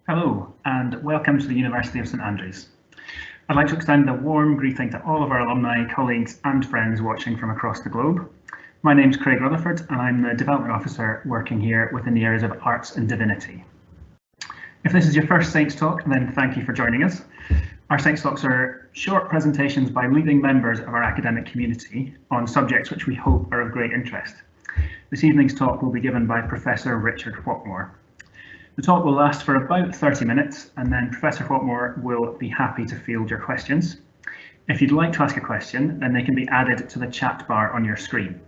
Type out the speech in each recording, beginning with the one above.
Hello, and welcome to the University of St Andrews. I'd like to extend a warm greeting to all of our alumni, colleagues and friends watching from across the globe. My name's Craig Rutherford and I'm the Development Officer working here within the areas of Arts and Divinity. If this is your first Saints Talk, then thank you for joining us. Our Saints Talks are short presentations by leading members of our academic community on subjects which we hope are of great interest. This evening's talk will be given by Professor Richard Whatmore. The talk will last for about 30 minutes and then Professor Whatmore will be happy to field your questions. If you'd like to ask a question, then they can be added to the chat bar on your screen.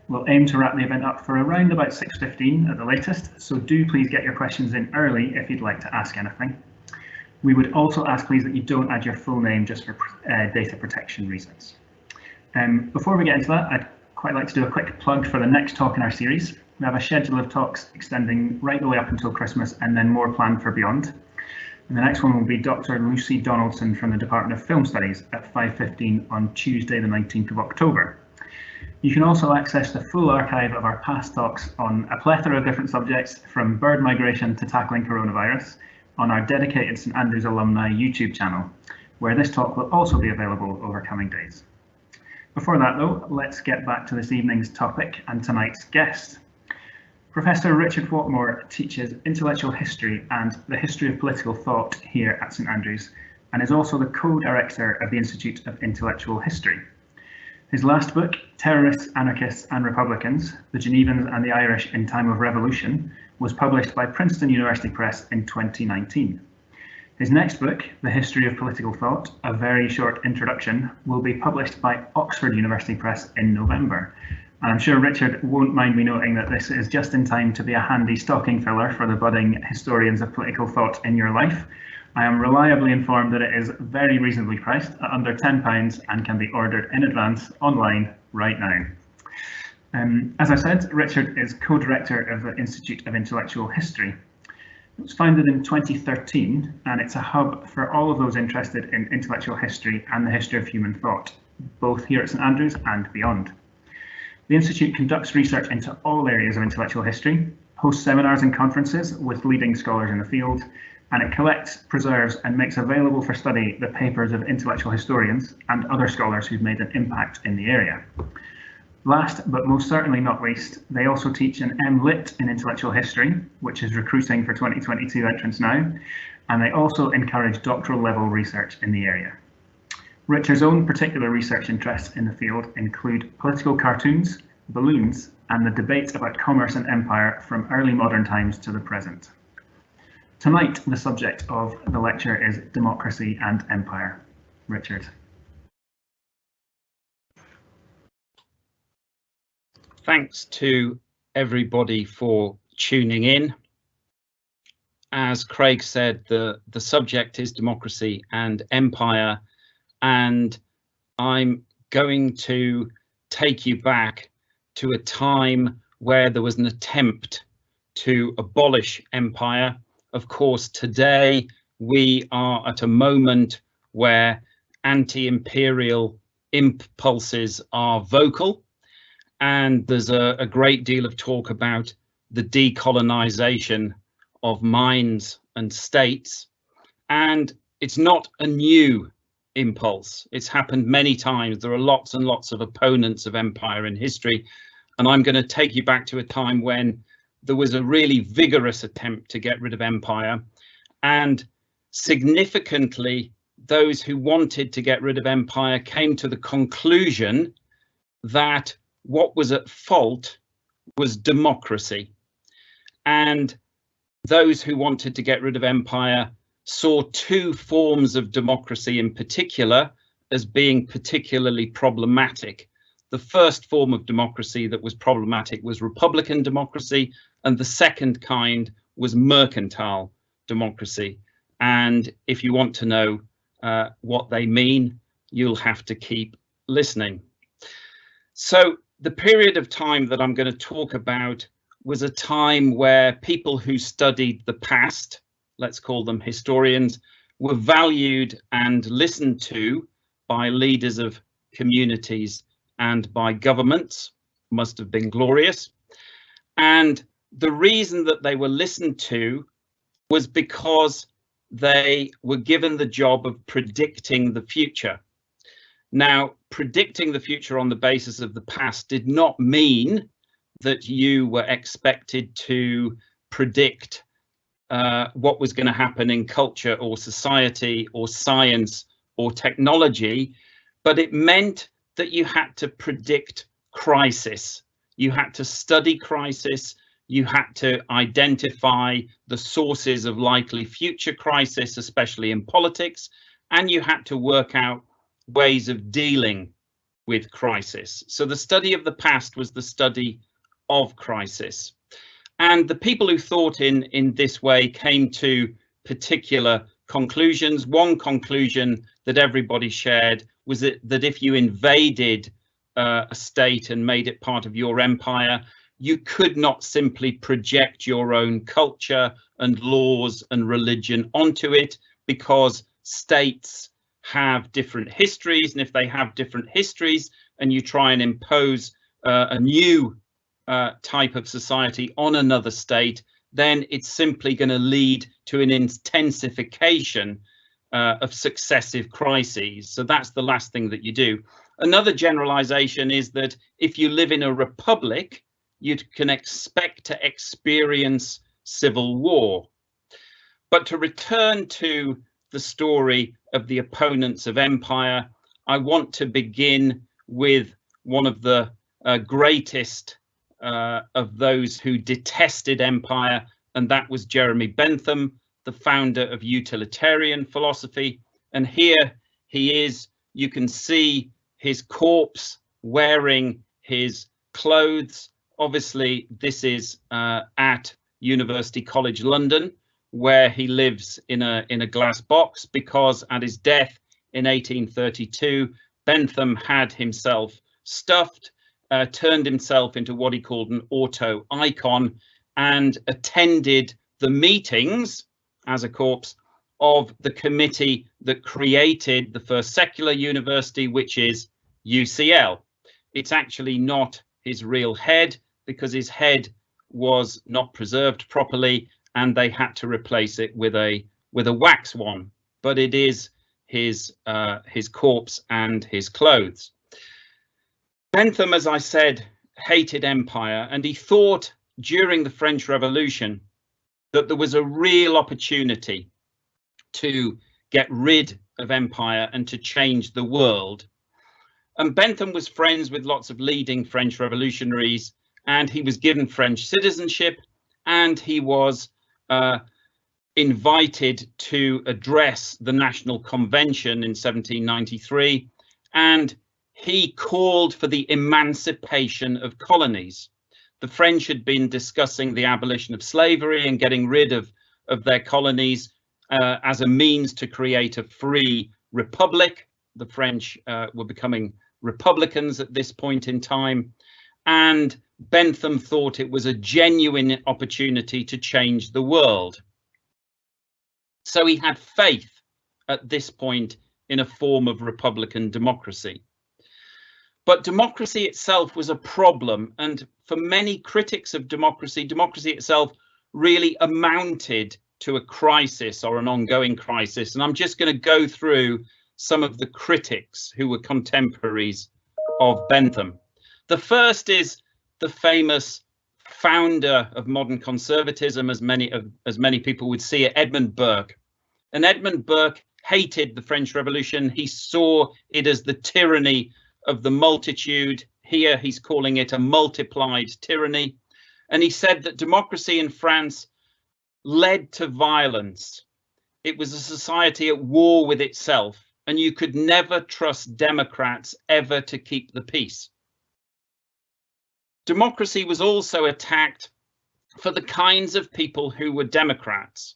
We'll aim to wrap the event up for around about 6:15 at the latest, so do please get your questions in early if you'd like to ask anything. We would also ask please that you don't add your full name just for data protection reasons. Before we get into that, I'd quite like to do a quick plug for the next talk in our series. We have a schedule of talks extending right the way up until Christmas and then more planned for beyond. And the next one will be Dr. Lucy Donaldson from the Department of Film Studies at 5:15 on Tuesday the 19th of October. You can also access the full archive of our past talks on a plethora of different subjects from bird migration to tackling coronavirus on our dedicated St Andrews alumni YouTube channel, where this talk will also be available over coming days. Before that though, let's get back to this evening's topic and tonight's guest. Professor Richard Whatmore teaches intellectual history and the history of political thought here at St Andrews and is also the co-director of the Institute of Intellectual History. His last book, Terrorists, Anarchists and Republicans, The Genevans and the Irish in Time of Revolution, was published by Princeton University Press in 2019. His next book, The History of Political Thought, A Very Short Introduction, will be published by Oxford University Press in November. And I'm sure Richard won't mind me noting that this is just in time to be a handy stocking filler for the budding historians of political thought in your life. I am reliably informed that it is very reasonably priced at under £10 and can be ordered in advance online right now. As I said, Richard is co-director of the Institute of Intellectual History. It was founded in 2013 and it's a hub for all of those interested in intellectual history and the history of human thought, both here at St Andrews and beyond. The Institute conducts research into all areas of intellectual history, hosts seminars and conferences with leading scholars in the field, and it collects, preserves and makes available for study the papers of intellectual historians and other scholars who've made an impact in the area. Last but most certainly not least, they also teach an M.Lit in intellectual history, which is recruiting for 2022 entrants now, and they also encourage doctoral level research in the area. Richard's own particular research interests in the field include political cartoons, balloons, and the debate about commerce and empire from early modern times to the present. Tonight, the subject of the lecture is democracy and empire. Richard. Thanks to everybody for tuning in. As Craig said, the subject is democracy and empire. And I'm going to take you back to a time where there was an attempt to abolish empire. Of course, today we are at a moment where anti-imperial impulses are vocal, and there's a great deal of talk about the decolonization of minds and states. And it's not a new impulse. It's happened many times. There are lots and lots of opponents of empire in history, and I'm going to take you back to a time when there was a really vigorous attempt to get rid of empire, and significantly those who wanted to get rid of empire came to the conclusion that what was at fault was democracy, and those who wanted to get rid of empire saw two forms of democracy in particular as being particularly problematic. The first form of democracy that was problematic was Republican democracy, and the second kind was mercantile democracy. And if you want to know what they mean, you'll have to keep listening. So the period of time that I'm going to talk about was a time where people who studied the past, let's call them historians, were valued and listened to by leaders of communities and by governments. Must have been glorious. And the reason that they were listened to was because they were given the job of predicting the future. Now, predicting the future on the basis of the past did not mean that you were expected to predict what was going to happen in culture or society or science or technology, but it meant that you had to predict crisis. You had to study crisis. You had to identify the sources of likely future crisis, especially in politics, and you had to work out ways of dealing with crisis. So the study of the past was the study of crisis. And the people who thought in this way came to particular conclusions. One conclusion that everybody shared was that if you invaded a state and made it part of your empire, you could not simply project your own culture and laws and religion onto it, because states have different histories, and if they have different histories and you try and impose a new type of society on another state, then it's simply going to lead to an intensification of successive crises. So that's the last thing that you do. Another generalization is that if you live in a republic, you can expect to experience civil war. But to return to the story of the opponents of empire, I want to begin with one of the greatest of those who detested empire, and that was Jeremy Bentham, the founder of utilitarian philosophy. And here he is. You can see his corpse wearing his clothes. Obviously, this is at University College London, where he lives in a glass box, because at his death in 1832, Bentham had himself stuffed, turned himself into what he called an auto icon, and attended the meetings as a corpse of the committee that created the first secular university, which is UCL. It's actually not his real head, because his head was not preserved properly and they had to replace it with a wax one, but it is his corpse and his clothes. Bentham, as I said, hated empire, and he thought during the French Revolution that there was a real opportunity to get rid of empire and to change the world. And Bentham was friends with lots of leading French revolutionaries, and he was given French citizenship, and he was invited to address the National Convention in 1793, and he called for the emancipation of colonies. The French had been discussing the abolition of slavery and getting rid of their colonies as a means to create a free republic. The French were becoming republicans at this point in time, and Bentham thought it was a genuine opportunity to change the world. So he had faith at this point in a form of republican democracy. But democracy itself was a problem, and for many critics of democracy, democracy itself really amounted to a crisis or an ongoing crisis. And I'm just going to go through some of the critics who were contemporaries of Bentham. The first is the famous founder of modern conservatism, as many people would see it, Edmund Burke. And Edmund Burke hated the French Revolution. He saw it as the tyranny of the multitude. Here he's calling it a multiplied tyranny. And he said that democracy in France led to violence. It was a society at war with itself, and you could never trust Democrats ever to keep the peace. Democracy was also attacked for the kinds of people who were Democrats.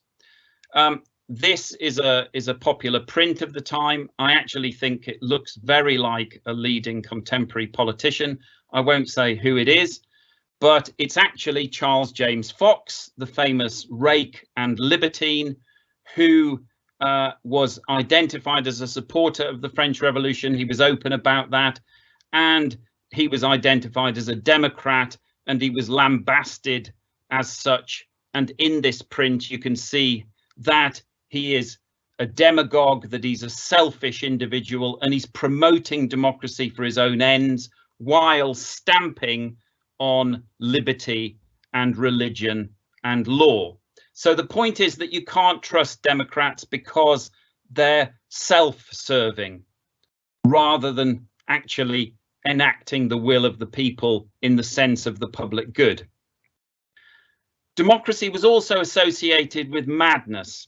This is a popular print of the time. I actually think it looks very like a leading contemporary politician. I won't say who it is, but it's actually Charles James Fox, the famous rake and libertine, who was identified as a supporter of the French Revolution. He was open about that, and he was identified as a Democrat, and he was lambasted as such, And in this print, you can see that he is a demagogue, that he's a selfish individual, and he's promoting democracy for his own ends while stamping on liberty and religion and law. So the point is that you can't trust Democrats because they're self-serving rather than actually enacting the will of the people in the sense of the public good. Democracy was also associated with madness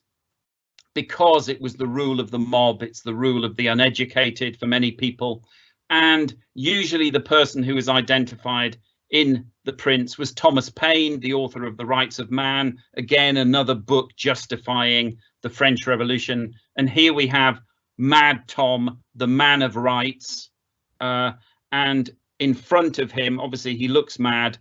because it was the rule of the mob, it's the rule of the uneducated for many people, and usually the person who is identified in the prints was Thomas Paine, the author of The Rights of Man, again another book justifying the French Revolution. And here we have Mad Tom, the man of rights, and in front of him, obviously he looks mad,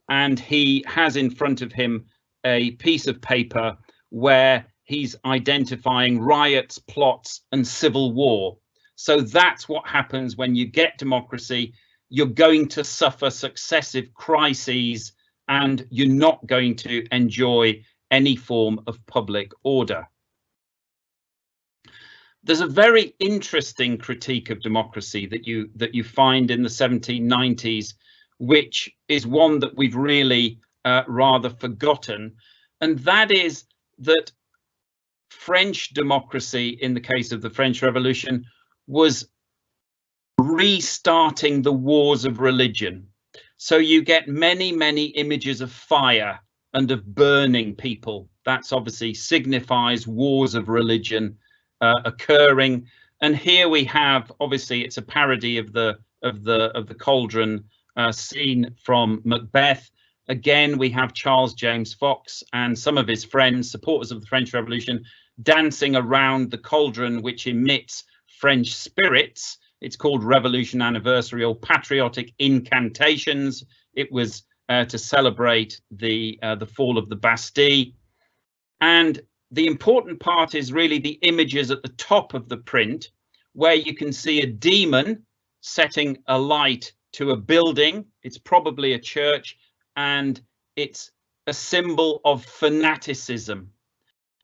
and he has in front of him a piece of paper where he's identifying riots, plots and civil war. So that's what happens when you get democracy. You're going to suffer successive crises and you're not going to enjoy any form of public order. There's a very interesting critique of democracy that you find in the 1790s, which is one that we've really rather forgotten, and that is that French democracy, in the case of the French Revolution, was restarting the wars of religion. So you get many, many images of fire and of burning people. That's obviously signifies wars of religion occurring. And here we have, obviously, it's a parody of the cauldron scene from Macbeth. Again, we have Charles James Fox and some of his friends, supporters of the French Revolution, dancing around the cauldron, which emits French spirits. It's called Revolution Anniversary or Patriotic Incantations. It was to celebrate the fall of the Bastille. And the important part is really the images at the top of the print, where you can see a demon setting a light to a building. It's probably a church, and it's a symbol of fanaticism.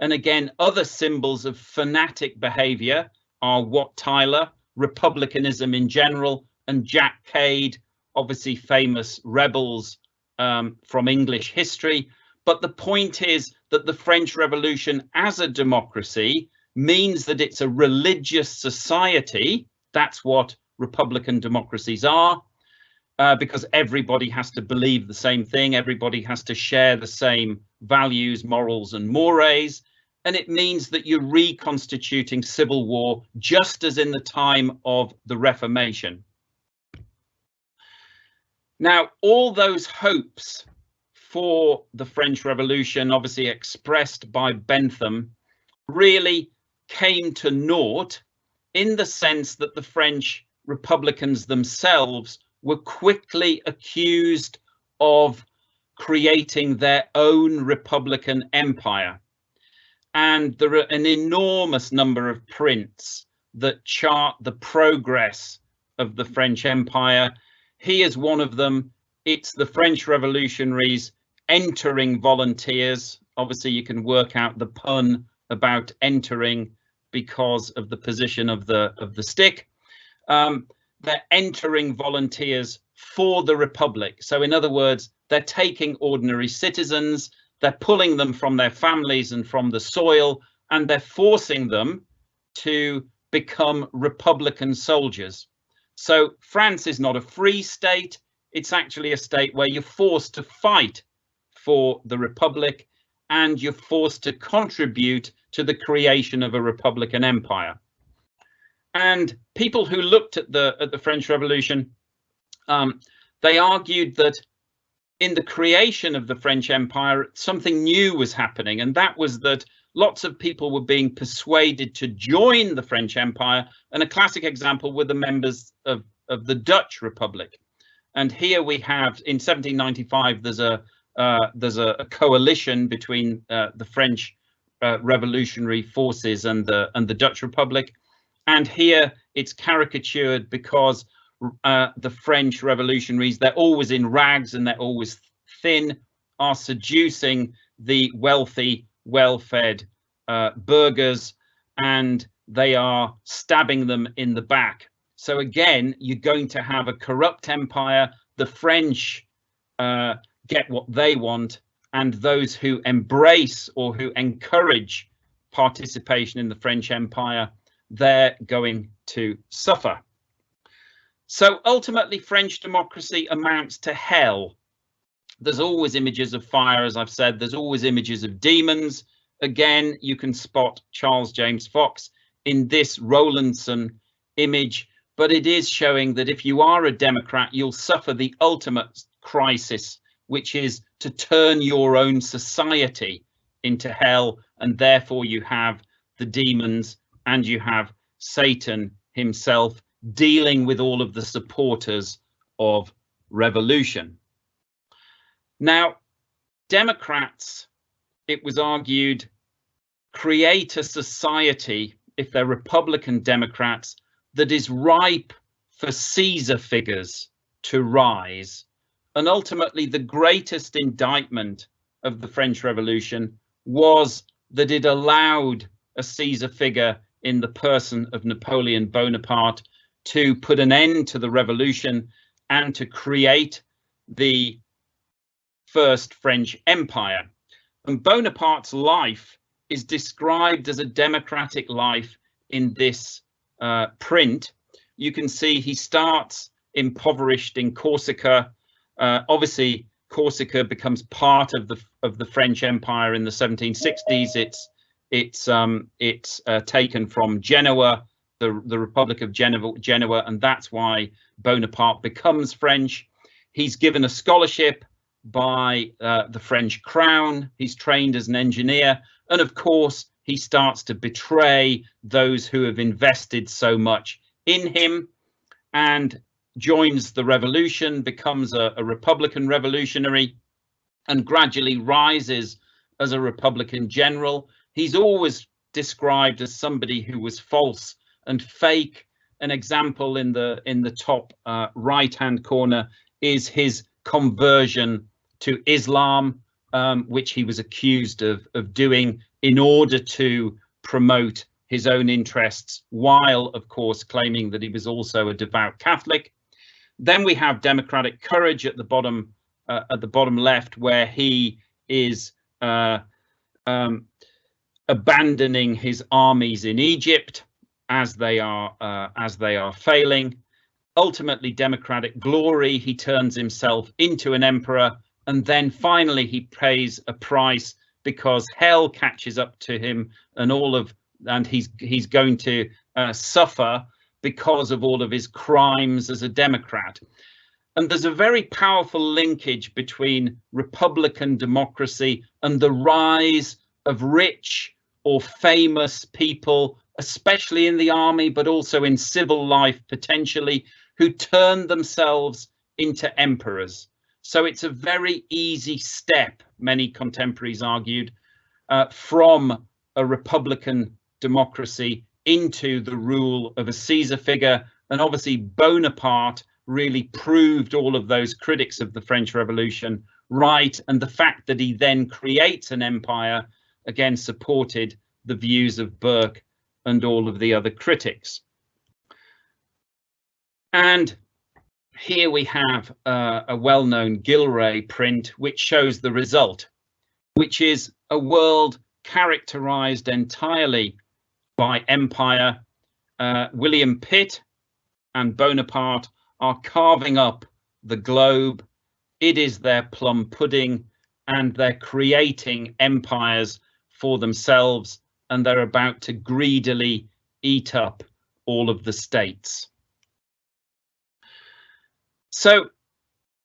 And again, other symbols of fanatic behavior are Wat Tyler, republicanism in general, and Jack Cade, obviously famous rebels from English history. But the point is that the French Revolution as a democracy means that it's a religious society. That's what republican democracies are, because everybody has to believe the same thing. Everybody has to share the same values, morals and mores. And it means that you're reconstituting civil war, just as in the time of the Reformation. Now, all those hopes for the French Revolution, obviously expressed by Bentham, really came to naught in the sense that the French Republicans themselves were quickly accused of creating their own republican empire. And there are an enormous number of prints that chart the progress of the French Empire. Here's one of them. It's the French revolutionaries entering volunteers. Obviously, you can work out the pun about entering because of the position of the stick. They're entering volunteers for the Republic. So in other words, they're taking ordinary citizens, they're pulling them from their families and from the soil, and they're forcing them to become Republican soldiers. So France is not a free state. It's actually a state where you're forced to fight for the Republic, and you're forced to contribute to the creation of a Republican empire. And people who looked at the French Revolution, they argued that in the creation of the French Empire, something new was happening, and that was that lots of people were being persuaded to join the French Empire. And a classic example were the members of the Dutch Republic. And here we have, in 1795, there's a coalition between the French revolutionary forces and the Dutch Republic. And here it's caricatured because the French revolutionaries, they're always in rags and they're always thin, are seducing the wealthy, well-fed burghers, and they are stabbing them in the back. So again, you're going to have a corrupt empire. The French get what they want, and those who embrace or who encourage participation in the French Empire, they're going to suffer. So ultimately, French democracy amounts to hell. There's always images of fire, as I've said. There's always images of demons. Again, you can spot Charles James Fox in this Rowlandson image, but it is showing that if you are a Democrat, you'll suffer the ultimate crisis, which is to turn your own society into hell, and therefore you have the demons and you have Satan himself dealing with all of the supporters of revolution. Now, Democrats, it was argued, create a society, if they're Republican Democrats, that is ripe for Caesar figures to rise. And ultimately, the greatest indictment of the French Revolution was that it allowed a Caesar figure in the person of Napoleon Bonaparte to put an end to the revolution and to create the First French Empire. And Bonaparte's life is described as a democratic life in this print. You can see he starts impoverished in Corsica. Obviously, Corsica becomes part of the French Empire in the 1760s. It's taken from Genoa, the Republic of Genoa, and that's why Bonaparte becomes French. He's given a scholarship by the French crown. He's trained as an engineer, and of course he starts to betray those who have invested so much in him and joins the revolution, becomes a Republican revolutionary, and gradually rises as a Republican general. He's always described as somebody who was false and fake. An example in the top right-hand corner is his conversion to Islam, which he was accused of doing in order to promote his own interests, while of course claiming that he was also a devout Catholic. Then we have democratic courage at the bottom left, where he is abandoning his armies in Egypt as they are failing. Ultimately, democratic glory, he turns himself into an emperor, and then finally he pays a price because hell catches up to him, and he's going to suffer because of all of his crimes as a Democrat. And there's a very powerful linkage between Republican democracy and the rise of rich or famous people, especially in the army, but also in civil life potentially, who turn themselves into emperors. So it's a very easy step, many contemporaries argued, from a Republican democracy into the rule of a Caesar figure. And obviously Bonaparte really proved all of those critics of the French Revolution right. And the fact that he then creates an empire, again, supported the views of Burke and all of the other critics. And here we have a well-known Gilray print, which shows the result, which is a world characterized entirely by empire. William Pitt and Bonaparte are carving up the globe. It is their plum pudding, and they're creating empires for themselves, and they're about to greedily eat up all of the states. So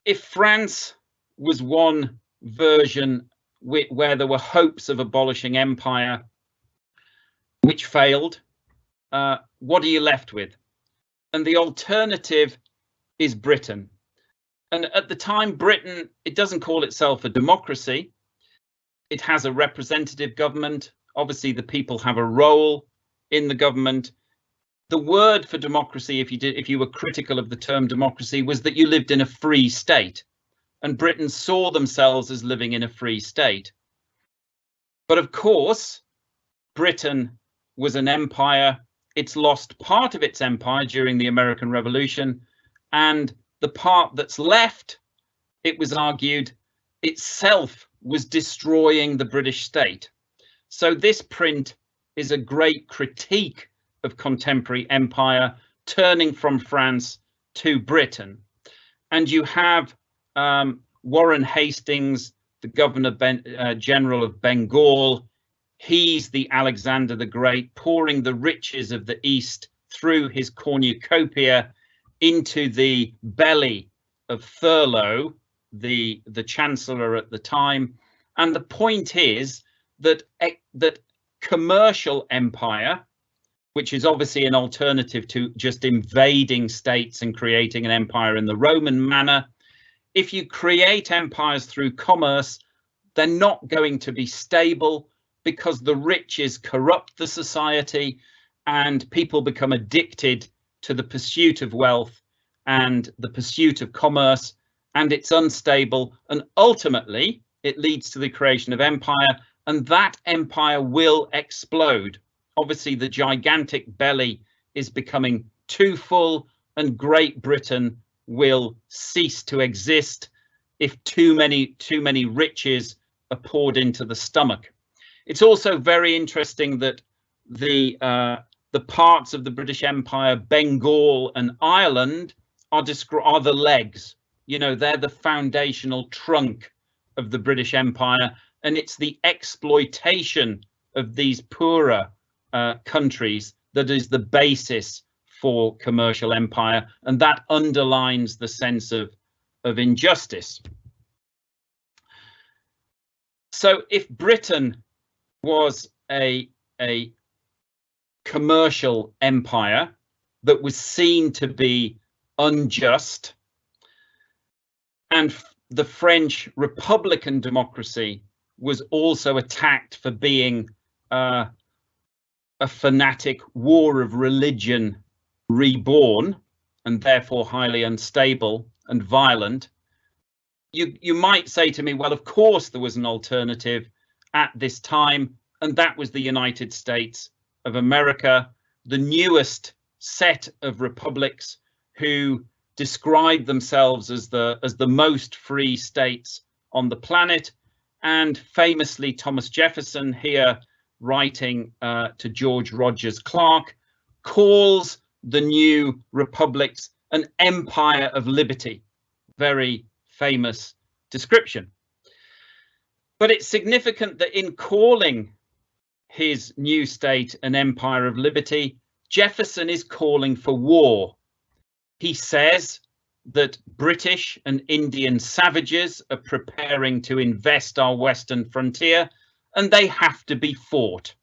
if France was one version where there were hopes of abolishing empire, which failed, what are you left with? And the alternative is Britain. And at the time, Britain, it doesn't call itself a democracy. It has a representative government. Obviously, the people have a role in the government. The word for democracy, if you were critical of the term democracy, was that you lived in a free state. And Britain saw themselves as living in a free state. But of course, Britain was an empire. It's lost part of its empire during the American Revolution, and the part that's left, it was argued, itself was destroying the British state. So this print is a great critique of contemporary empire, turning from France to Britain. And you have Warren Hastings, the Governor General of Bengal. He's the Alexander the Great, pouring the riches of the East through his cornucopia into the belly of Thurlow, the Chancellor at the time. And the point is that commercial empire, which is obviously an alternative to just invading states and creating an empire in the Roman manner, if you create empires through commerce, they're not going to be stable, because the riches corrupt the society and people become addicted to the pursuit of wealth and the pursuit of commerce, and it's unstable, and ultimately it leads to the creation of empire, and that empire will explode. Obviously, the gigantic belly is becoming too full, and Great Britain will cease to exist if too many riches are poured into the stomach. It's also very interesting that the parts of the British Empire, Bengal and Ireland, are the legs. You know, they're the foundational trunk of the British Empire, and it's the exploitation of these poorer countries that is the basis for commercial empire, and that underlines the sense of injustice. So if Britain was a commercial empire that was seen to be unjust, and the French Republican democracy was also attacked for being a fanatic war of religion reborn, and therefore highly unstable and violent, you might say to me, well, of course there was an alternative at this time, and that was the United States of America, the newest set of republics who described themselves as the most free states on the planet. And famously, Thomas Jefferson, here writing to George Rogers Clark, calls the new republics an empire of liberty. Very famous description. But it's significant that in calling his new state an empire of liberty, Jefferson is calling for war. He says that British and Indian savages are preparing to invest our western frontier, and they have to be fought.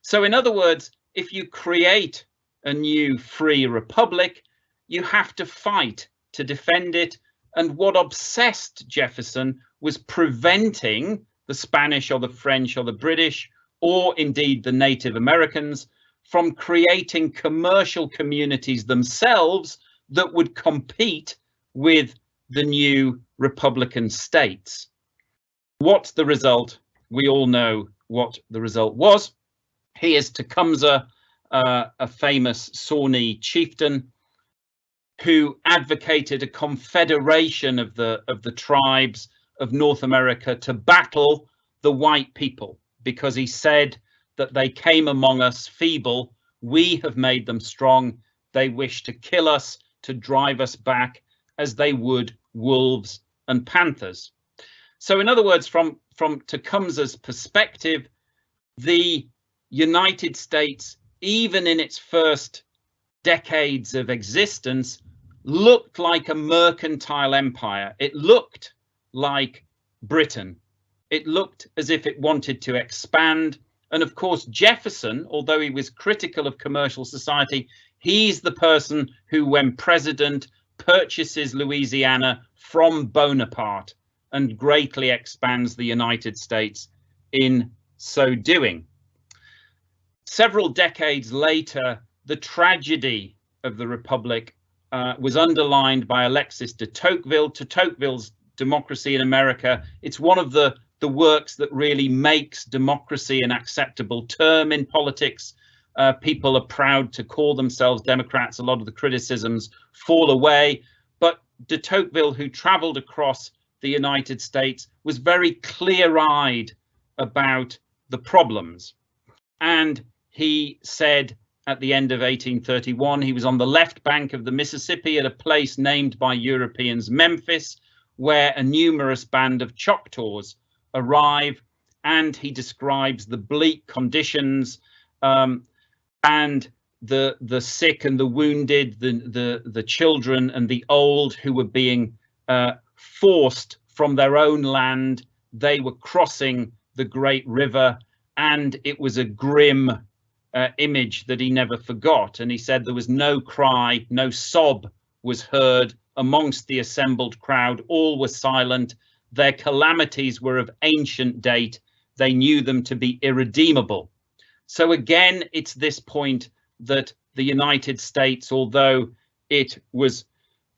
So in other words, if you create a new free republic, you have to fight to defend it. And what obsessed Jefferson was preventing the Spanish or the French or the British, or indeed the Native Americans, from creating commercial communities themselves that would compete with the new republican states. What's the result? We all know what the result was. Here's Tecumseh, a famous Shawnee chieftain who advocated a confederation of the tribes of North America to battle the white people, because he said that they came among us feeble, we have made them strong, they wish to kill us, to drive us back as they would wolves and panthers. So in other words, from Tecumseh's perspective, the United States, even in its first decades of existence, looked like a mercantile empire. It looked like Britain. It looked as if it wanted to expand. And of course, Jefferson, although he was critical of commercial society, he's the person who, when president, purchases Louisiana from Bonaparte and greatly expands the United States in so doing. Several decades later, the tragedy of the Republic was underlined by Alexis de Tocqueville. De Tocqueville's Democracy in America, it's one of the the works that really makes democracy an acceptable term in politics. People are proud to call themselves Democrats. A lot of the criticisms fall away. But de Tocqueville, who travelled across the United States, was very clear-eyed about the problems. And he said at the end of 1831, he was on the left bank of the Mississippi at a place named by Europeans Memphis, where a numerous band of Choctaws arrive, and he describes the bleak conditions and the sick and the wounded, the children and the old who were being forced from their own land. They were crossing the great river, and it was a grim image that he never forgot. And he said there was no cry, no sob was heard amongst the assembled crowd. All were silent. Their calamities were of ancient date. They knew them to be irredeemable. So again, it's this point that the United States, although it was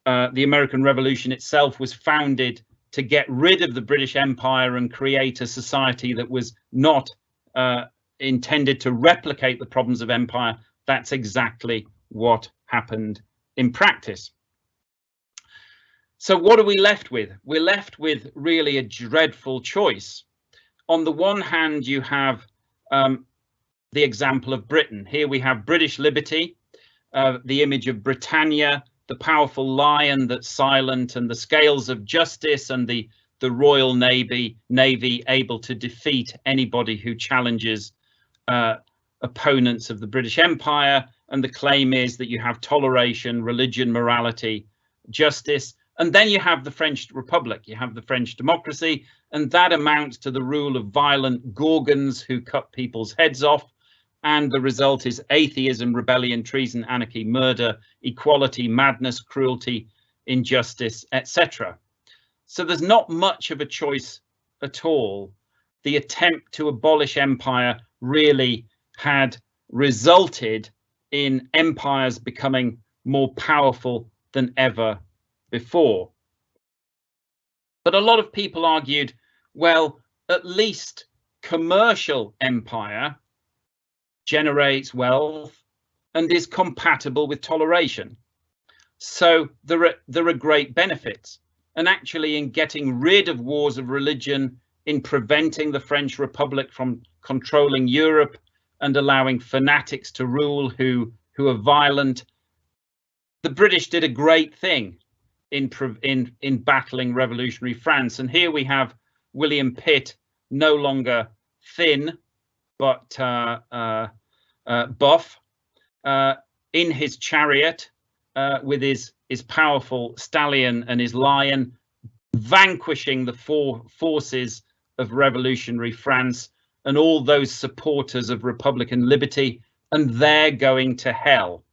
the American Revolution itself was founded to get rid of the British Empire and create a society that was not intended to replicate the problems of empire, that's exactly what happened in practice. So what are we left with? We're left with really a dreadful choice. On the one hand, you have the example of Britain. Here we have British liberty, the image of Britannia, the powerful lion that's silent, and the scales of justice, and the Royal Navy able to defeat anybody who challenges opponents of the British Empire. And the claim is that you have toleration, religion, morality, justice. And then you have the French Republic, you have the French democracy, and that amounts to the rule of violent Gorgons who cut people's heads off. And the result is atheism, rebellion, treason, anarchy, murder, equality, madness, cruelty, injustice, etc. So there's not much of a choice at all. The attempt to abolish empire really had resulted in empires becoming more powerful than ever before. But a lot of people argued, well, at least commercial empire generates wealth and is compatible with toleration. So there are great benefits. And actually, in getting rid of wars of religion, in preventing the French Republic from controlling Europe and allowing fanatics to rule who are violent, the British did a great thing in battling revolutionary France. And here we have William Pitt, no longer thin, but buff, in his chariot with his powerful stallion and his lion, vanquishing the forces of revolutionary France and all those supporters of Republican liberty, and they're going to hell.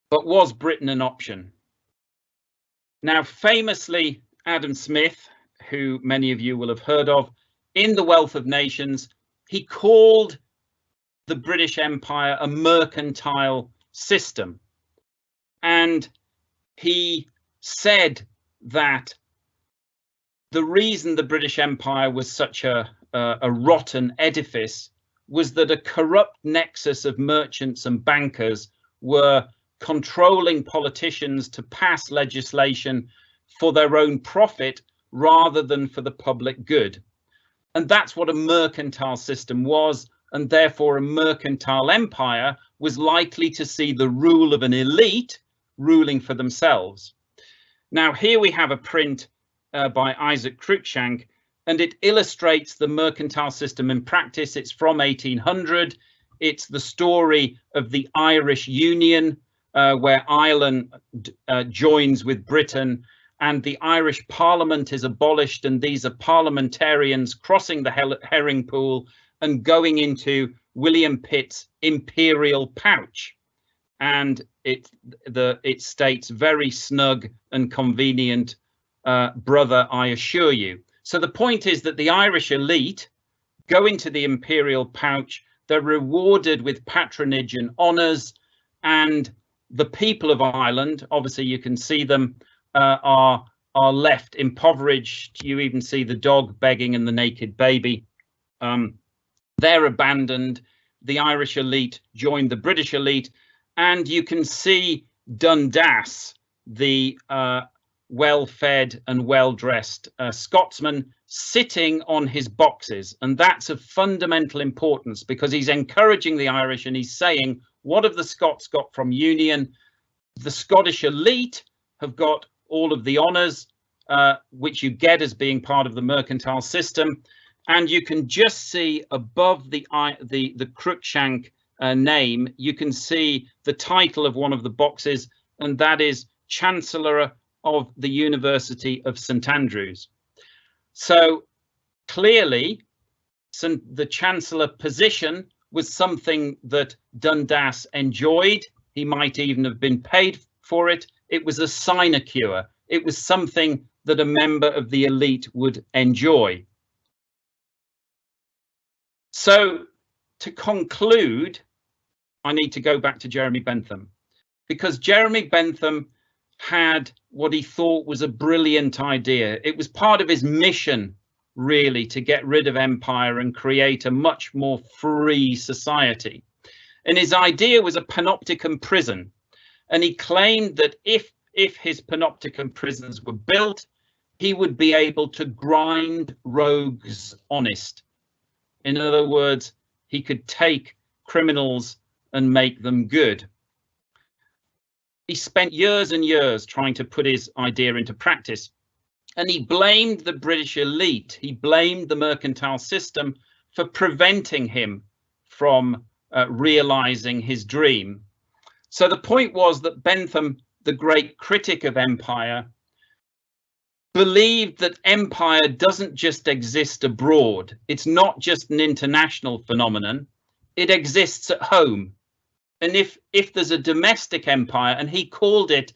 But was Britain an option? Now, famously, Adam Smith, who many of you will have heard of, in The Wealth of Nations, he called the British Empire a mercantile system. And he said that the reason the British Empire was such a rotten edifice was that a corrupt nexus of merchants and bankers were controlling politicians to pass legislation for their own profit rather than for the public good. And that's what a mercantile system was, and therefore a mercantile empire was likely to see the rule of an elite ruling for themselves. Now, here we have a print by Isaac Cruikshank, and it illustrates the mercantile system in practice. It's from 1800. It's the story of the Irish Union, where Ireland joins with Britain, and the Irish Parliament is abolished, and these are parliamentarians crossing the herring pool and going into William Pitt's imperial pouch. And it states, very snug and convenient, brother, I assure you. So the point is that the Irish elite go into the imperial pouch, they're rewarded with patronage and honours, and the people of Ireland, obviously you can see them, are are left impoverished. You even see the dog begging and the naked baby. They're abandoned. The Irish elite joined the British elite, and you can see Dundas, the well-fed and well-dressed Scotsman, sitting on his boxes. And that's of fundamental importance, because he's encouraging the Irish and he's saying, what have the Scots got from union? The Scottish elite have got all of the honours which you get as being part of the mercantile system. And you can just see above the Cruikshank name, you can see the title of one of the boxes, and that is Chancellor of the University of St Andrews. So clearly, the Chancellor position was something that Dundas enjoyed. He might even have been paid for it. It was a sinecure. It was something that a member of the elite would enjoy. So to conclude, I need to go back to Jeremy Bentham, because Jeremy Bentham had what he thought was a brilliant idea. It was part of his mission, really, to get rid of empire and create a much more free society. And his idea was a panopticon prison. And he claimed that if his panopticon prisons were built, he would be able to grind rogues honest. In other words, he could take criminals and make them good. He spent years and years trying to put his idea into practice, and he blamed the British elite. He blamed the mercantile system for preventing him from realizing his dream. So the point was that Bentham, the great critic of empire, believed that empire doesn't just exist abroad. It's not just an international phenomenon. It exists at home. And if there's a domestic empire, and he called it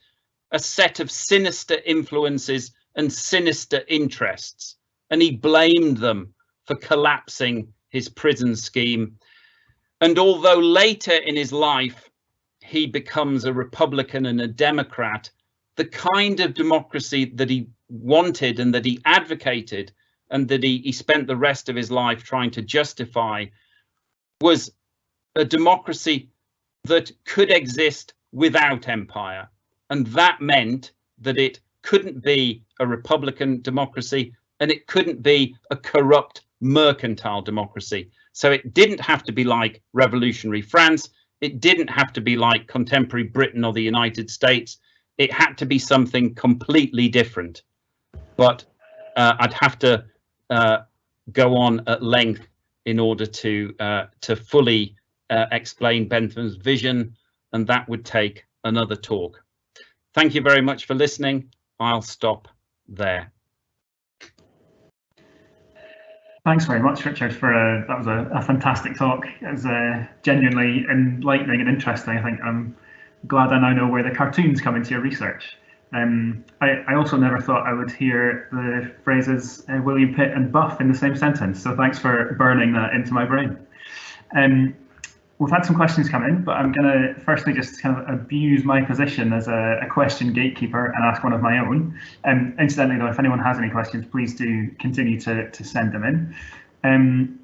a set of sinister influences and sinister interests, and he blamed them for collapsing his prison scheme. And although later in his life he becomes a Republican and a Democrat, the kind of democracy that he wanted and that he advocated and that he spent the rest of his life trying to justify was a democracy that could exist without empire. And that meant that it couldn't be a Republican democracy and it couldn't be a corrupt mercantile democracy. So it didn't have to be like revolutionary France. It didn't have to be like contemporary Britain or the United States. It had to be something completely different. But I'd have to go on at length in order to fully explain Bentham's vision, and that would take another talk. Thank you very much for listening. I'll stop there. Thanks very much, Richard, for that was a fantastic talk. It was genuinely enlightening and interesting. I think I'm glad I now know where the cartoons come into your research. I also never thought I would hear the phrases William Pitt and Buff in the same sentence, so thanks for burning that into my brain. We've had some questions come in, but I'm going to firstly just kind of abuse my position as a question gatekeeper and ask one of my own. Incidentally, though, if anyone has any questions, please do continue to send them in.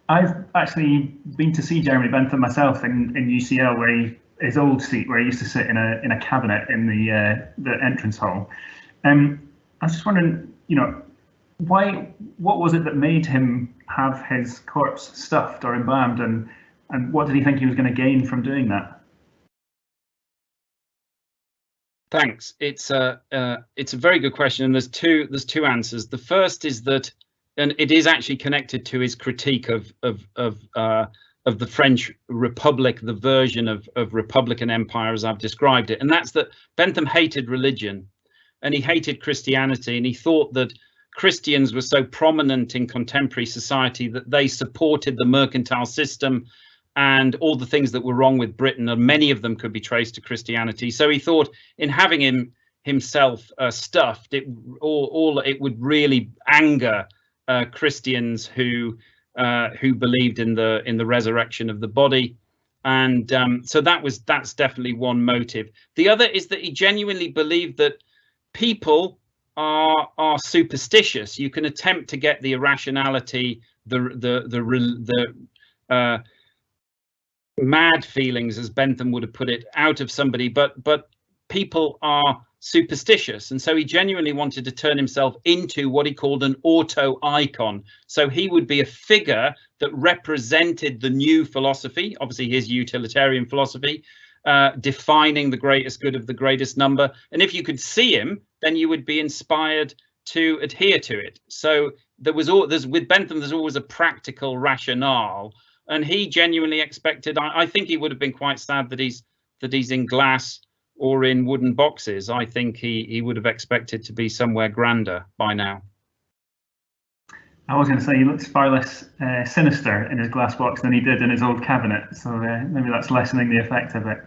I've actually been to see Jeremy Bentham myself in UCL, where his old seat, where he used to sit in a cabinet in the entrance hall. I was just wondering, what was it that made him have his corpse stuffed or embalmed, and what did he think he was going to gain from doing that? Thanks. It's a very good question, and there's two answers. The first is that, and it is actually connected to his critique of the French Republic, the version of Republican empire as I've described it, and that's that Bentham hated religion, and he hated Christianity, and he thought that Christians were so prominent in contemporary society that they supported the mercantile system and all the things that were wrong with Britain, and many of them could be traced to Christianity. So he thought in having himself stuffed, it would really anger Christians who believed in the resurrection of the body, and so that's definitely one motive. The other is that he genuinely believed that people are superstitious. You can attempt to get the irrationality, the mad feelings, as Bentham would have put it, out of somebody, but people are superstitious, and so he genuinely wanted to turn himself into what he called an auto-icon. So he would be a figure that represented the new philosophy, obviously his utilitarian philosophy, defining the greatest good of the greatest number. And if you could see him, then you would be inspired to adhere to it. So with Bentham, there's always a practical rationale, and he genuinely expected. I think he would have been quite sad that he's in glass or in wooden boxes. I think he would have expected to be somewhere grander by now. I was going to say he looks far less sinister in his glass box than he did in his old cabinet, so maybe that's lessening the effect of it.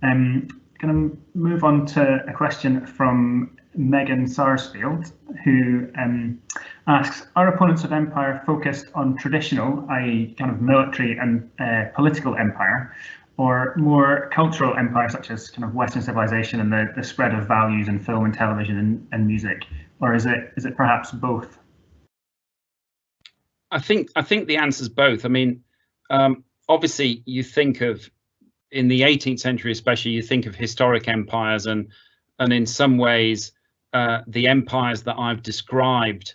Going to move on to a question from Megan Sarsfield, who asks, are opponents of empire focused on traditional, i.e. kind of military and political empire, or more cultural empire, such as kind of Western civilization and the spread of values in film and television and music, or is it perhaps both? I think the answer is both. I mean, obviously, you think of, in the 18th century especially, you think of historic empires, and in some ways, the empires that I've described,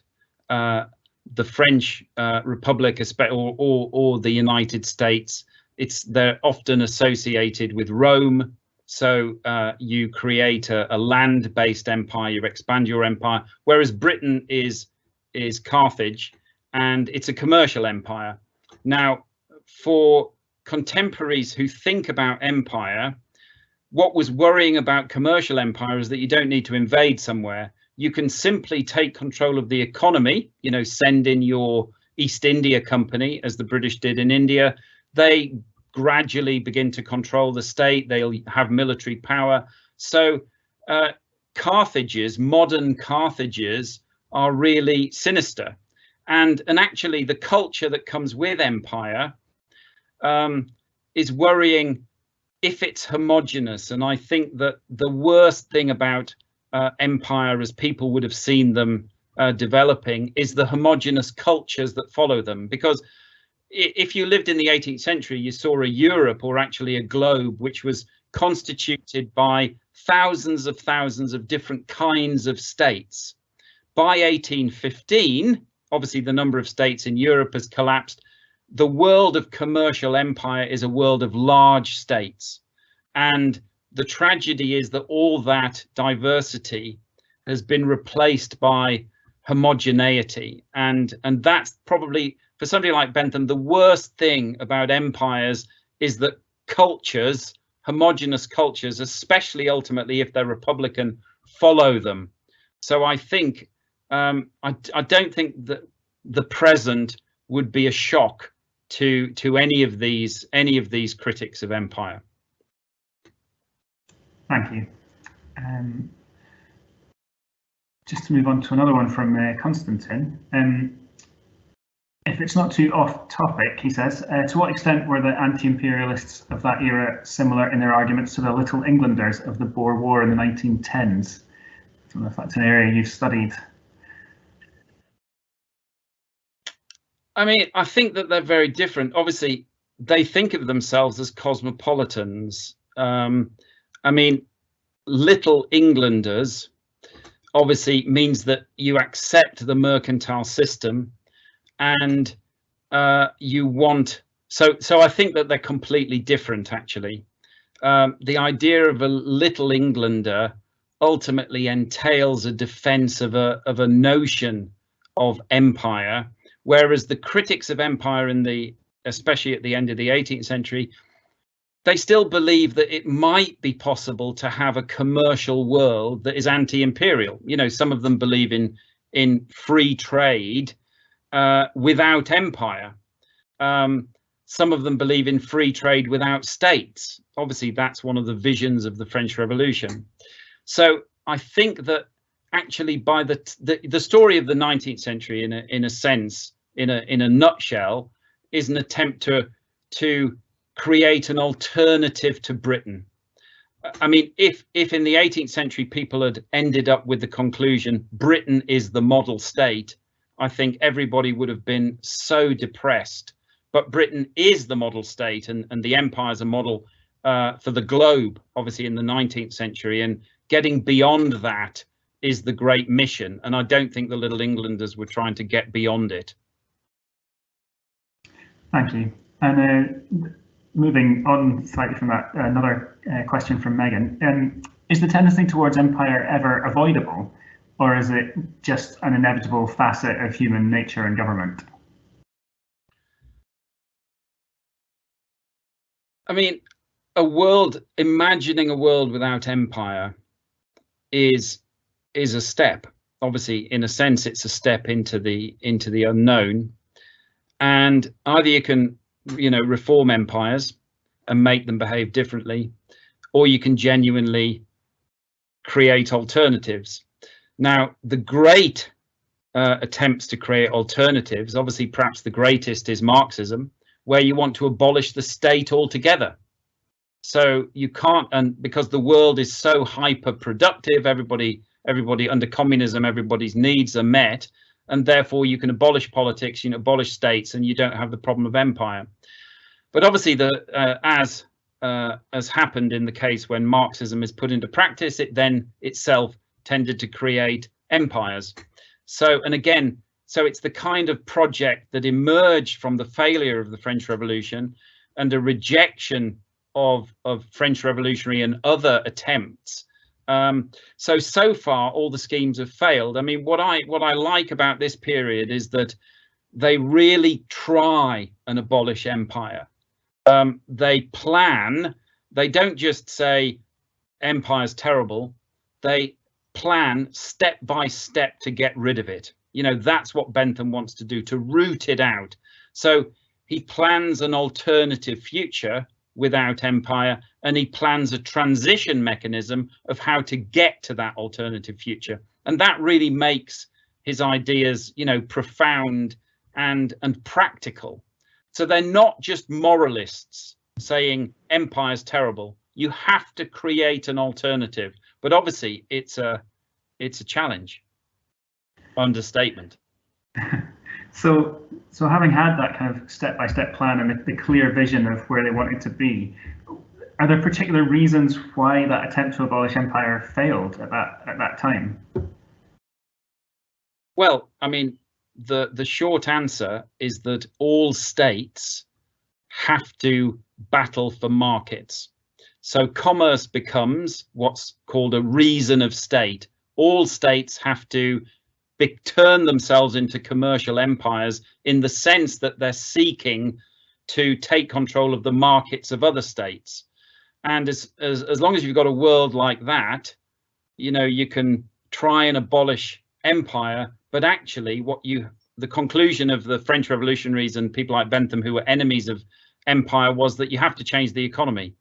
the French Republic or the United States, they're often associated with Rome. So you create a land-based empire, you expand your empire, whereas Britain is Carthage, and it's a commercial empire. Now, for contemporaries who think about empire, what was worrying about commercial empire is that you don't need to invade somewhere. You can simply take control of the economy, send in your East India Company, as the British did in India. They gradually begin to control the state. They'll have military power. So modern Carthages are really sinister. And actually the culture that comes with empire is worrying if it's homogenous. And I think that the worst thing about empire, as people would have seen them developing, is the homogenous cultures that follow them. Because if you lived in the 18th century, you saw a Europe, or actually a globe, which was constituted by thousands of different kinds of states. By 1815, obviously the number of states in Europe has collapsed. The world of commercial empire is a world of large states. And the tragedy is that all that diversity has been replaced by homogeneity. And that's probably, for somebody like Bentham, the worst thing about empires is that cultures, homogeneous cultures, especially ultimately if they're republican, follow them. So I think, I don't think that the present would be a shock to any of these critics of empire. Thank you. Just to move on to another one from Constantine. If it's not too off topic, he says, to what extent were the anti-imperialists of that era similar in their arguments to the Little Englanders of the Boer War in the 1910s? I don't know if that's an area you've studied. I mean, I think that they're very different. Obviously, they think of themselves as cosmopolitans. I mean, Little Englanders obviously means that you accept the mercantile system, and you want. So I think that they're completely different, actually. The idea of a Little Englander ultimately entails a defense of a notion of empire. Whereas the critics of empire especially at the end of the 18th century, they still believe that it might be possible to have a commercial world that is anti-imperial. Some of them believe in free trade without empire. Some of them believe in free trade without states. Obviously, that's one of the visions of the French Revolution. So I think that actually, by the story of the 19th century, in a sense, in a nutshell, is an attempt to create an alternative to Britain. I mean, if in the 18th century people had ended up with the conclusion Britain is the model state, I think everybody would have been so depressed. But Britain is the model state, and the empire is a model for the globe, obviously in the 19th century, and getting beyond that is the great mission. And I don't think the Little Englanders were trying to get beyond it. Thank you. And moving on slightly from that, another question from Megan. Is the tendency towards empire ever avoidable, or is it just an inevitable facet of human nature and government? I mean, imagining a world without empire is a step. Obviously, in a sense, it's a step into the unknown. And either you can, reform empires and make them behave differently, or you can genuinely create alternatives. Now, the great attempts to create alternatives, obviously, perhaps the greatest is Marxism, where you want to abolish the state altogether. So you can't, and because the world is so hyper productive, everybody under communism, everybody's needs are met, and therefore you can abolish politics, abolish states, and you don't have the problem of empire. But obviously, as happened in the case when Marxism is put into practice, it then itself tended to create empires. So it's the kind of project that emerged from the failure of the French Revolution and a rejection of French revolutionary and other attempts. So far, all the schemes have failed. I mean, what I like about this period is that they really try and abolish empire. They plan. They don't just say empire's terrible. They plan step by step to get rid of it. That's what Bentham wants to do, to root it out. So he plans an alternative future without empire, and he plans a transition mechanism of how to get to that alternative future. And that really makes his ideas, profound and practical. So they're not just moralists saying empire's terrible. You have to create an alternative. But obviously it's a challenge. Understatement. So having had that kind of step-by-step plan and the clear vision of where they wanted to be, are there particular reasons why that attempt to abolish empire failed at that time? Well, I mean, the short answer is that all states have to battle for markets. So commerce becomes what's called a reason of state. All states have to turn themselves into commercial empires in the sense that they're seeking to take control of the markets of other states. And as long as you've got a world like that, you can try and abolish empire, but actually the conclusion of the French revolutionaries and people like Bentham, who were enemies of empire, was that you have to change the economy,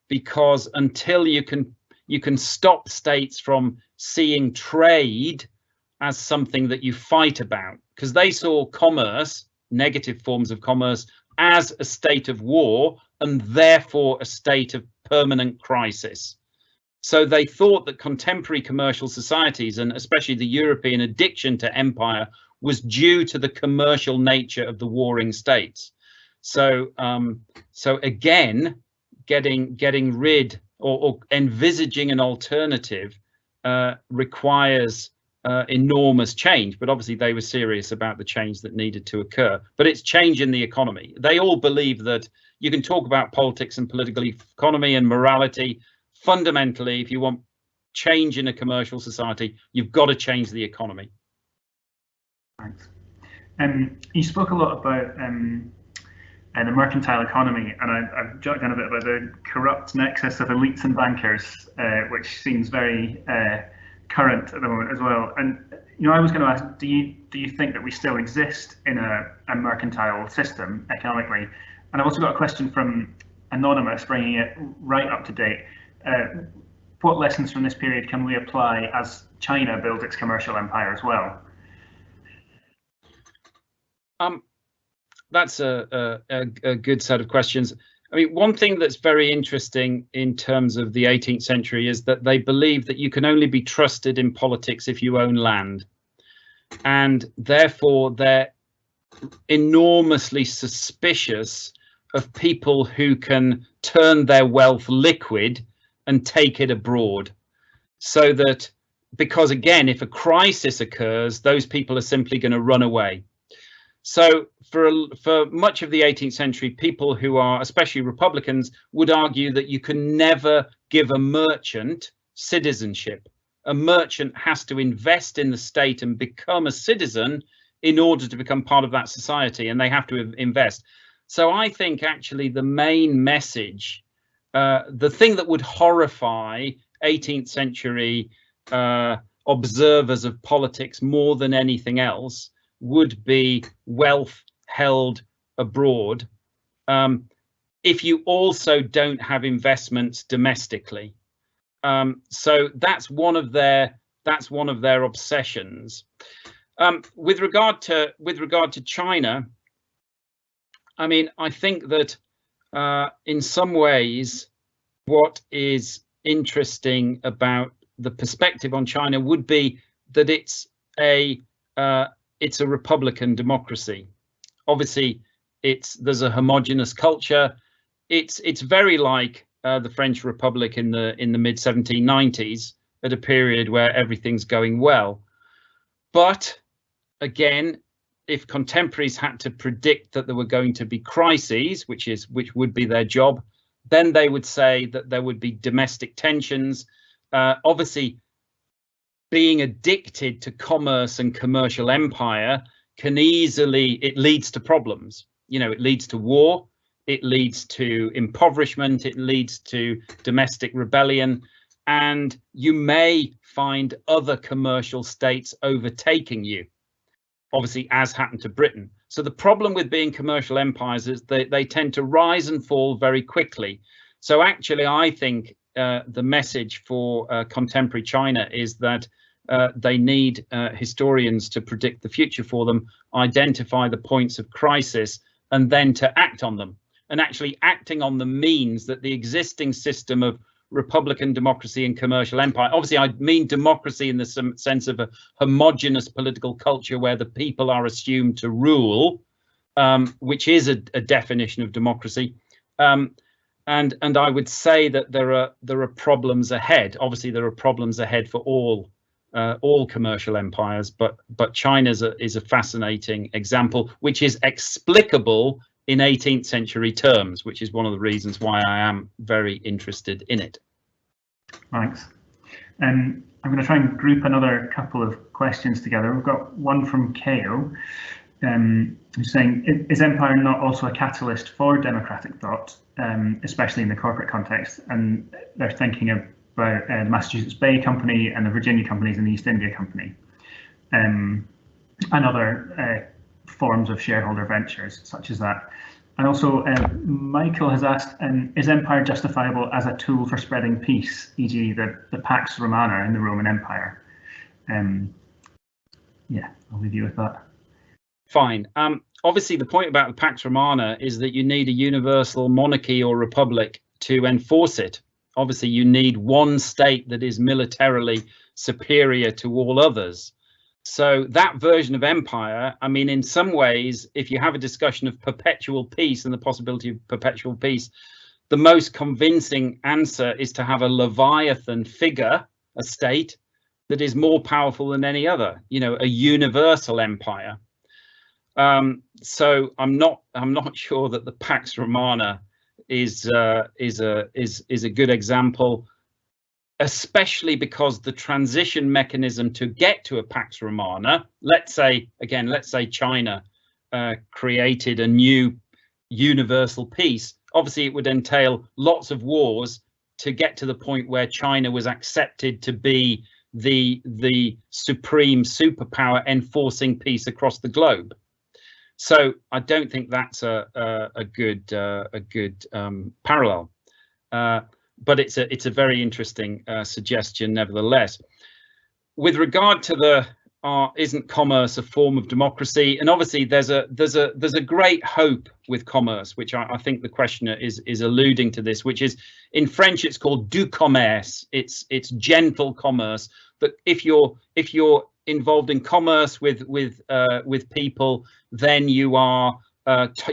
because until you can stop states from seeing trade as something that you fight about, because they saw commerce, negative forms of commerce, as a state of war and therefore a state of permanent crisis. So they thought that contemporary commercial societies, and especially the European addiction to empire, was due to the commercial nature of the warring states. So again, getting rid or envisaging an alternative requires enormous change, but obviously they were serious about the change that needed to occur. But it's change in the economy. They all believe that you can talk about politics and political economy and morality. Fundamentally, if you want change in a commercial society, you've got to change the economy. Thanks. You spoke a lot about the mercantile economy, and I've jotted down a bit about the corrupt nexus of elites and bankers, which seems very current at the moment as well. And I was going to ask, do you think that we still exist in a mercantile system economically? And I've also got a question from Anonymous, bringing it right up to date. What lessons from this period can we apply as China builds its commercial empire as well? That's a good set of questions. I mean, one thing that's very interesting in terms of the 18th century is that they believe that you can only be trusted in politics if you own land. And therefore, they're enormously suspicious of people who can turn their wealth liquid and take it abroad. So that, because again, if a crisis occurs, those people are simply going to run away. So for much of the 18th century, people who are, especially Republicans, would argue that you can never give a merchant citizenship. A merchant has to invest in the state and become a citizen in order to become part of that society, and they have to invest. So I think actually the main message, the thing that would horrify 18th century observers of politics more than anything else would be wealth held abroad, if you also don't have investments domestically. So that's one of their obsessions. With regard to China, I mean, I think that in some ways, what is interesting about the perspective on China would be that it's a Republican democracy. Obviously, there's a homogenous culture. It's very like the French Republic in the mid 1790s, at a period where everything's going well. But again, if contemporaries had to predict that there were going to be crises, which would be their job, then they would say that there would be domestic tensions. Obviously, being addicted to commerce and commercial empire it leads to problems. You know, it leads to war, it leads to impoverishment, it leads to domestic rebellion, and you may find other commercial states overtaking you, obviously, as happened to Britain. So the problem with being commercial empires is they tend to rise and fall very quickly. So actually, I think the message for contemporary China is that they need historians to predict the future for them, identify the points of crisis, and then to act on them. And actually acting on them means that the existing system of Republican democracy and commercial empire, obviously I mean democracy in the sense of a homogenous political culture where the people are assumed to rule, which is a definition of democracy. And I would say that there are problems ahead. Obviously, there are problems ahead for all commercial empires, but China is a fascinating example, which is explicable in 18th century terms, which is one of the reasons why I am very interested in it. Thanks. I'm going to try and group another couple of questions together. We've got one from Kale, who's saying, is empire not also a catalyst for democratic thought, especially in the corporate context? And they're thinking about the Massachusetts Bay Company and the Virginia companies and the East India Company, and other forms of shareholder ventures such as that. And also, Michael has asked, is empire justifiable as a tool for spreading peace, e.g. the Pax Romana in the Roman Empire? Yeah, I'll leave you with that. Fine. Obviously, the point about the Pax Romana is that you need a universal monarchy or republic to enforce it. Obviously, you need one state that is militarily superior to all others. So that version of empire, I mean, in some ways, if you have a discussion of perpetual peace and the possibility of perpetual peace, the most convincing answer is to have a Leviathan figure, a state that is more powerful than any other, you know, a universal empire. So I'm not sure that the Pax Romana is a good example, especially because the transition mechanism to get to a Pax Romana, let's say China created a new universal peace. Obviously, it would entail lots of wars to get to the point where China was accepted to be the supreme superpower enforcing peace across the globe. So I don't think that's a good parallel. But it's a very interesting suggestion, nevertheless. With regard to isn't commerce a form of democracy? And obviously there's a great hope with commerce, which I think the questioner is alluding to this, which is in French it's called du commerce. It's gentle commerce. But if you're involved in commerce with people, then you are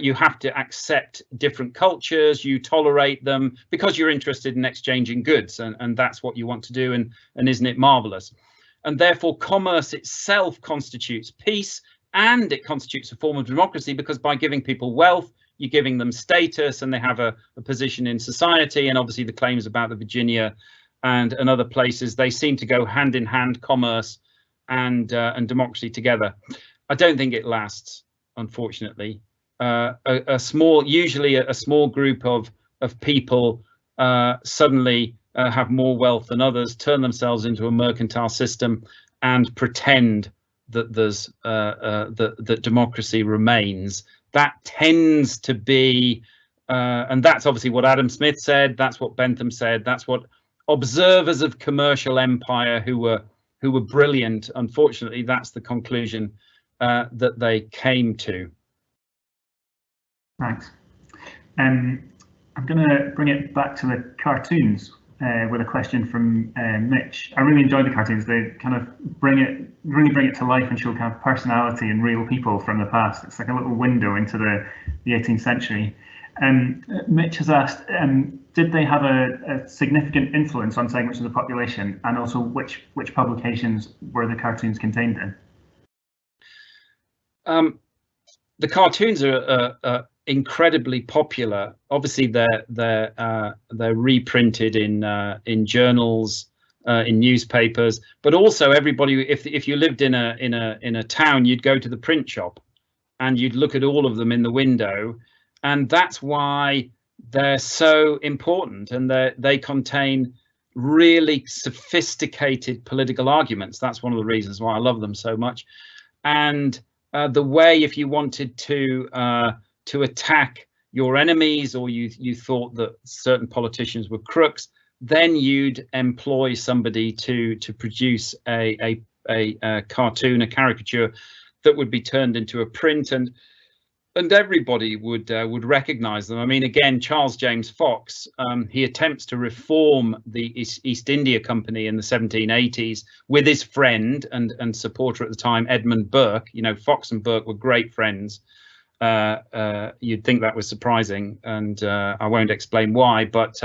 you have to accept different cultures, you tolerate them because you're interested in exchanging goods, and that's what you want to do, and isn't it marvelous? And therefore commerce itself constitutes peace, and it constitutes a form of democracy, because by giving people wealth, you're giving them status, and they have a position in society. And obviously the claims about the Virginia and other places, they seem to go hand in hand, commerce and democracy together. I don't think it lasts, unfortunately. Usually a small group of people suddenly have more wealth than others, turn themselves into a mercantile system, and pretend that there's that democracy remains. That tends to be, and that's obviously what Adam Smith said. That's what Bentham said. That's what observers of commercial empire who were brilliant. Unfortunately, that's the conclusion that they came to. Thanks. I'm going to bring it back to the cartoons with a question from Mitch. I really enjoyed the cartoons. They kind of really bring it to life and show kind of personality and real people from the past. It's like a little window into the 18th century. Mitch has asked, did they have a significant influence on segments of the population, and also which publications were the cartoons contained in? The cartoons are incredibly popular. Obviously, they're reprinted in journals, in newspapers, but also everybody. If you lived in a town, you'd go to the print shop, and you'd look at all of them in the window, and that's why they're so important. And they contain really sophisticated political arguments. That's one of the reasons why I love them so much. And the way, if you wanted to attack your enemies, or you thought that certain politicians were crooks, then you'd employ somebody to produce a cartoon, a caricature that would be turned into a print, and everybody would recognize them. I mean, again, Charles James Fox, he attempts to reform the East India Company in the 1780s with his friend and supporter at the time, Edmund Burke. You know, Fox and Burke were great friends. You'd think that was surprising, and I won't explain why, but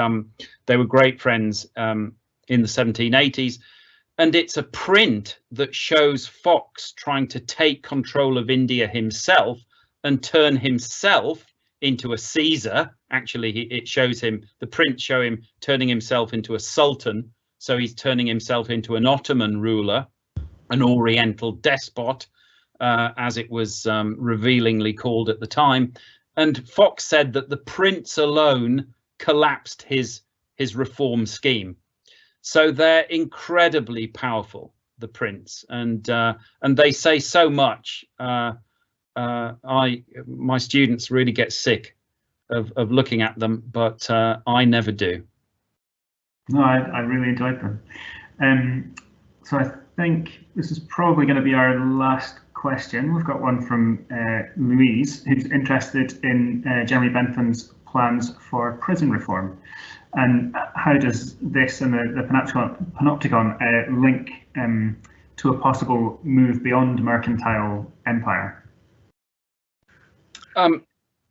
they were great friends in the 1780s. And it's a print that shows Fox trying to take control of India himself and turn himself into a Caesar. Actually, it shows him, the prints show him turning himself into a sultan. So he's turning himself into an Ottoman ruler, an Oriental despot, as it was revealingly called at the time. And Fox said that the prints alone collapsed his reform scheme. So they're incredibly powerful, the prints, and they say so much. My students really get sick of looking at them, but I never do. No, I really enjoyed them. So I think this is probably going to be our last question. We've got one from Louise, who's interested in Jeremy Bentham's plans for prison reform, and how does this and the panopticon link to a possible move beyond mercantile empire?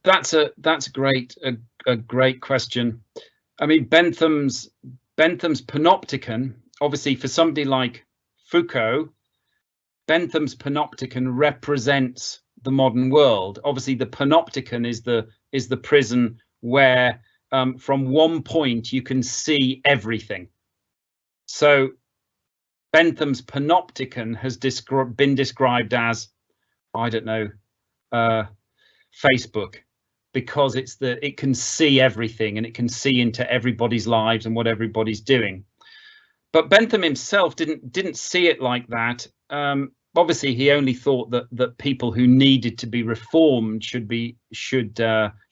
That's a great question. I mean, Bentham's panopticon, obviously, for somebody like Foucault, Bentham's panopticon represents the modern world. Obviously, the panopticon is the prison where from one point you can see everything. So Bentham's panopticon has been described as, I don't know, Facebook, because it can see everything, and it can see into everybody's lives and what everybody's doing. But Bentham himself didn't see it like that. Obviously, he only thought that people who needed to be reformed should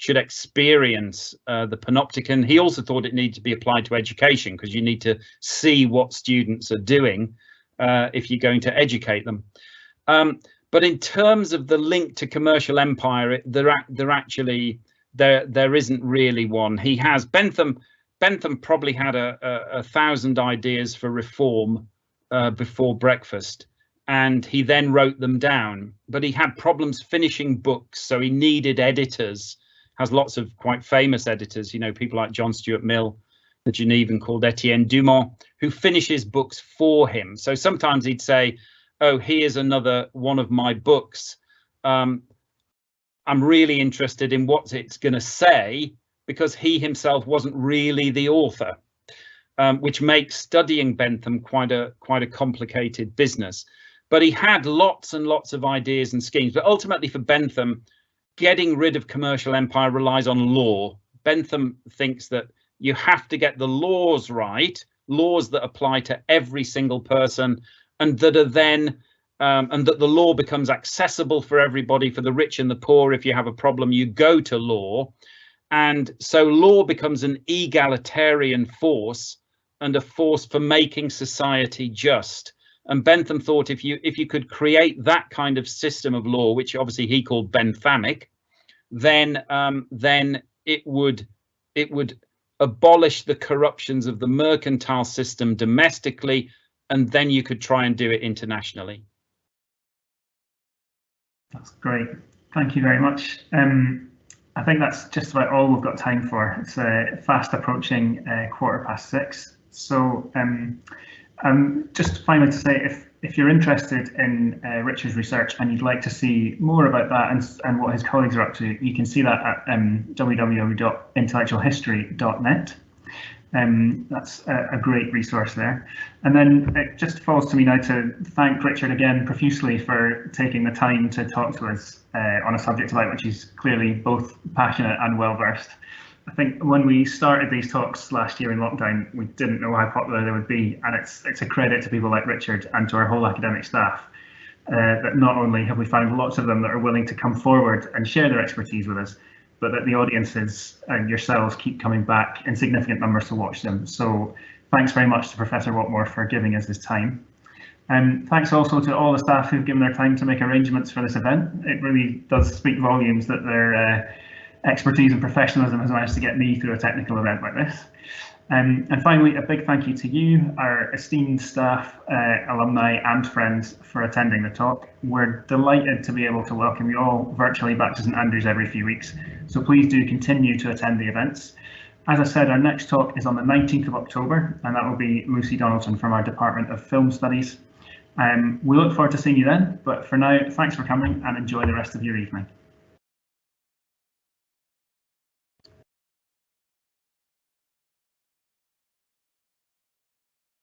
experience the panopticon. He also thought it needed to be applied to education, because you need to see what students are doing if you're going to educate them. But in terms of the link to commercial empire, there isn't really one. He has Bentham probably had a 1,000 ideas for reform before breakfast, and he then wrote them down, but he had problems finishing books, so he needed editors. Has lots of quite famous editors, you know, people like John Stuart Mill, the Genevan called Etienne Dumont, who finishes books for him. So sometimes he'd say, oh, here's another one of my books. I'm really interested in what it's going to say, because he himself wasn't really the author, which makes studying Bentham quite a complicated business. But he had lots and lots of ideas and schemes. But ultimately for Bentham, getting rid of commercial empire relies on law. Bentham thinks that you have to get the laws right, laws that apply to every single person, and that are then and that the law becomes accessible for everybody, for the rich and the poor. If you have a problem, you go to law. And so law becomes an egalitarian force and a force for making society just. And Bentham thought if you could create that kind of system of law, which obviously he called Benthamic, then it would abolish the corruptions of the mercantile system domestically, and then you could try and do it internationally. That's great. Thank you very much. I think that's just about all we've got time for. It's fast approaching 6:15. So just finally to say, if you're interested in Richard's research and you'd like to see more about that and what his colleagues are up to, you can see that at www.intellectualhistory.net. That's a great resource there. And then it just falls to me now to thank Richard again profusely for taking the time to talk to us on a subject about which he's clearly both passionate and well versed. I think when we started these talks last year in lockdown, we didn't know how popular they would be, and it's a credit to people like Richard and to our whole academic staff that not only have we found lots of them that are willing to come forward and share their expertise with us, but that the audiences and yourselves keep coming back in significant numbers to watch them. So thanks very much to Professor Whatmore for giving us his time. Thanks also to all the staff who've given their time to make arrangements for this event. It really does speak volumes that their expertise and professionalism has managed to get me through a technical event like this. And finally, a big thank you to you, our esteemed staff, alumni and friends, for attending the talk. We're delighted to be able to welcome you all virtually back to St Andrews every few weeks, so please do continue to attend the events. As I said, our next talk is on the 19th of October, and that will be Lucy Donaldson from our Department of Film Studies. We look forward to seeing you then, but for now, thanks for coming and enjoy the rest of your evening.